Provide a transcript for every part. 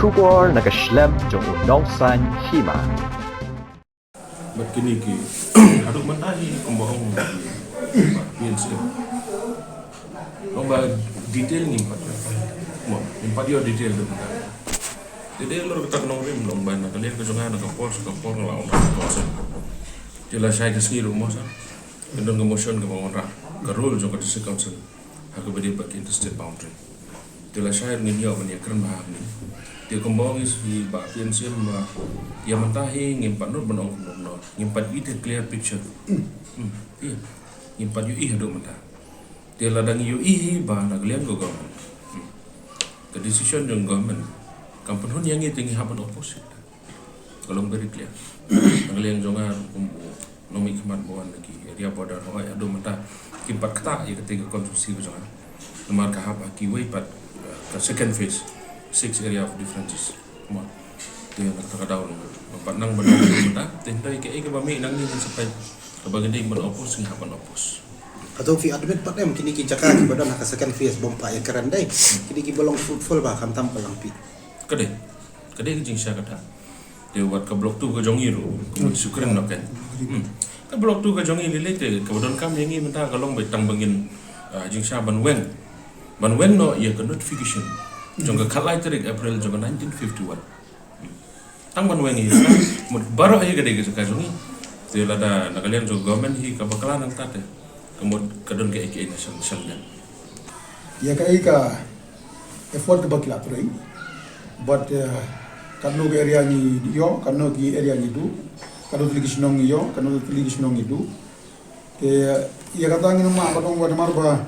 Kubor nakaslem jong unongsan hima. Ba't kiniki? Adog man tayo kumbaong PNC. Ang ba detail ni empat mo, empat yo detail do kita. Detail lo kita nong rim nong ban kalian ke jongan ke por la on konsen. Tila saya ke sini rumah sa. Kendon ke motion ke bangun ra. Ke rule jong ke district council. Aku beri bak interstate boundary. Tila saya ngin yo ban yakran bahag ni. Dia kumbang is di bak PNC ma ya mentahi ngimpat nur banong kumno. Ngimpat itu clear picture. Iya. Ngimpat yu ih do mentah. Dia ladang yu ih ba naglian go government. The decision ng government kampun hun yang itu happen opposite. Kalau very clear. Naglian jonga nomi kemat bawan lagi area border hoy ado mentah kimpat kata ya ketika konstruksi go jonga. Nomor kahap kiwai pat second phase 6 area of differences. Mo. Dia nak daun. Panang benar mentah tendai ke bami nang ni sampai kebagian ber opos sing happen opos. Atau fi admit pat em kini ki jaka ki badan ka second phase bompa ya keren dai kini ki bolong fruitful ba kam tam palang pi Kade jing sya kata dia buat ke blok tu ke jongi ru syukuran nak kan ke blok tu ke jongi lele te ke badan kam yang ni mentah kalong betang bangin jing sya ban wen no ya ke notification jong ke khalai tarik April jong 1951 tang ban wen ni baru aja gede ke jongi dia lada nakalian jo government hi ka bakalan nang tate kemudian kadon ke ek national ya ka effort ke bakila turing but kanu ke area ni yo kanu ki area ni du kanu tiligi sinong yo kanu tiligi sinong du ya kata ngin ma batong wa marba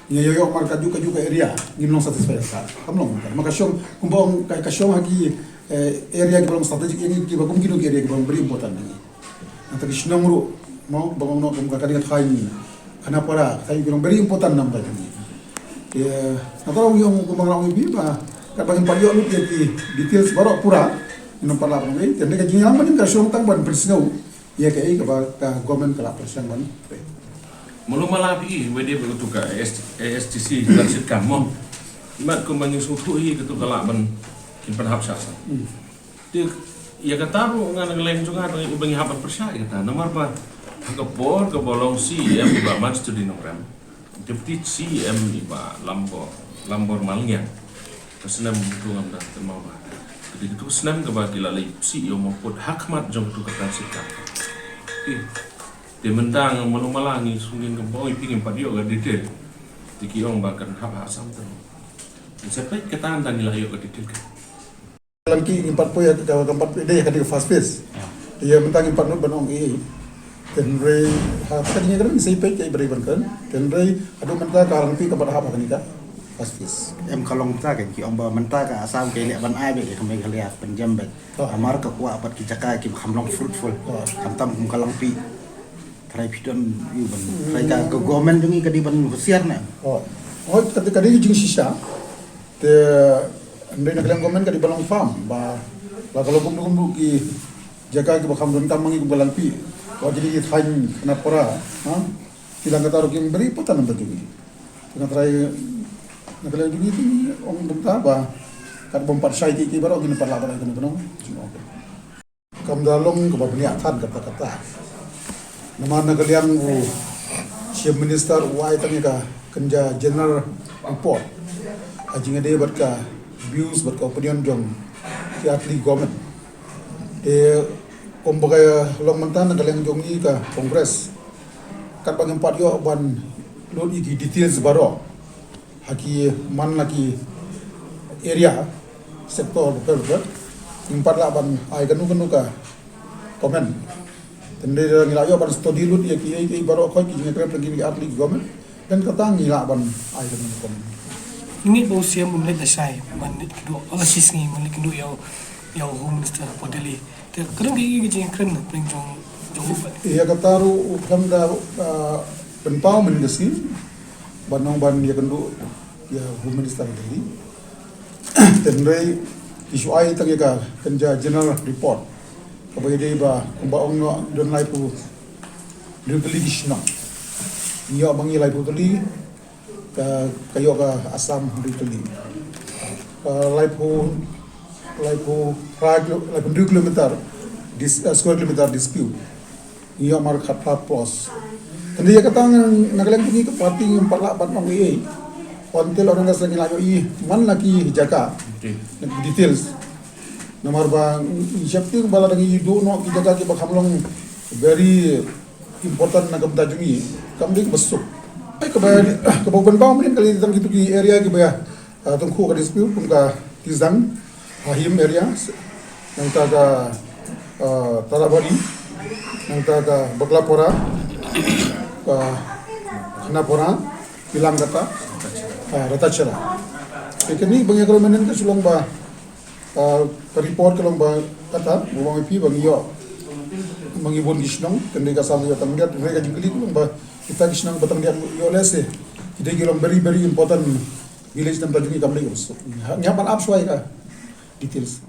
ni yo mar ka juga area ni non satisfy sa kamlong maka syong kumbong ka syong hagi area ki belum strategik ini ki bagum kinu area ki belum beri important ni antara sinong ru mau bagong no kum ka kadingat khai ni Karena para saya bilang very important number ini. Ya, atau yang kumang ibi ba kadang payo lu dia ki details baru pura minum pala pun ini. Jadi kajian yang mana kasih tang ban persingau. Ya kayak ka government kala persang ban. Mulu malabi wedi begitu ka STC transit kamu. Imat kumang sutu hi gitu kala ban kimpan hapsa. Dia ya kataru ngan ngeleng juga bangi hapan persya kata nomor ba Kapor ke bolong CM iba mas tu di nogram, deputy CM iba lambor malnya, kesenam itu ngamda termau bah. Jadi itu senam ke bagi lalai CEO maupun hakmat jong tu kata sikap. Dia mentang melumalangi sungin ke bawah pingin padio ke detail, dikiong bahkan hak asam tu. Sampai kita anda nilai ke detail ke. Dalam ki empat poya keempat dia yang fast pace. Dia mentang empat nur banong Tenrei tadinya kan saya pakai beri berkan. Tenrei aduh mentah karang pi kepada apa kan ika fast pace. em kalong ta kan ki omba menta ka asam ke le ban ai be ke me khaliat penjam be amar ka kuat pat ki jaka ki khamlong fruitful kam tam kum kalong pi trai pidon yu ban trai ka government jungi ka di ban husiar na ketika dia jing sisa te andai nak government ka di balong farm ba la kalau kum ki jaga ki bakam don tam mangi balang pi jadi hain kena pora bilang kata orang yang beri potan nampak juga dengan try nak lagi itu orang benda apa kan bompat saya kiki baru gini parla parla itu kenong kam dalong ke babnya tan kata nama nak liang chief minister wai tanya ka kenja general report ajing ada berka views berka opinion jong tiatli government kumbaga long mantan nagalang jongi ka kongres kat bang empat yo ban lo iki details baro haki man lagi area sektor betul empat la ban ai kanu ka komen tende ngila yo ban study lut ya ki baro ko ki ngekre lagi atli government dan kata ngila ban ai kanu komen ini bau siam mulai dasai man kedua olah sisngi man kedua yo home minister podeli kerang gigi gigi keren paling jong iya kataru kam da penpau mendesi banong ban ya kendu ya home minister tadi tenrei isu ai tang ya kenja general report kabai dei ba kumbaong no don lai pu revelation iya bangi lai pu tuli kayo ka asam tuli lai pu like 2 kilometer square kilometer dispute. Iya mar kata plus. Tadi ya kata nagalang tungi ke parti ng parlaban ng EA. Until orang nasa ngilayo man lagi jaga details. Namar ba syapti bala ng ido no jaga ki bakhamlong very important na kabda jungi. Kamdi basuk. Ay kababan ba mo kali ditang gitu ki area ki ba tungku ka dispute kung ka tizang ahim area yang taga Tarabari yang taga Baklapora Hanapora Pilang Kata Ratachara. Kini banyak kerumanan ke sulung ba report ke ba kata buang pi bang yo mangibon gisnong kendi ka salu yatang dia mereka juga liku ba kita gisnong batang dia yo lese kita gilong very important village nam tajungi kamri ko. Nyapan apsway ka details.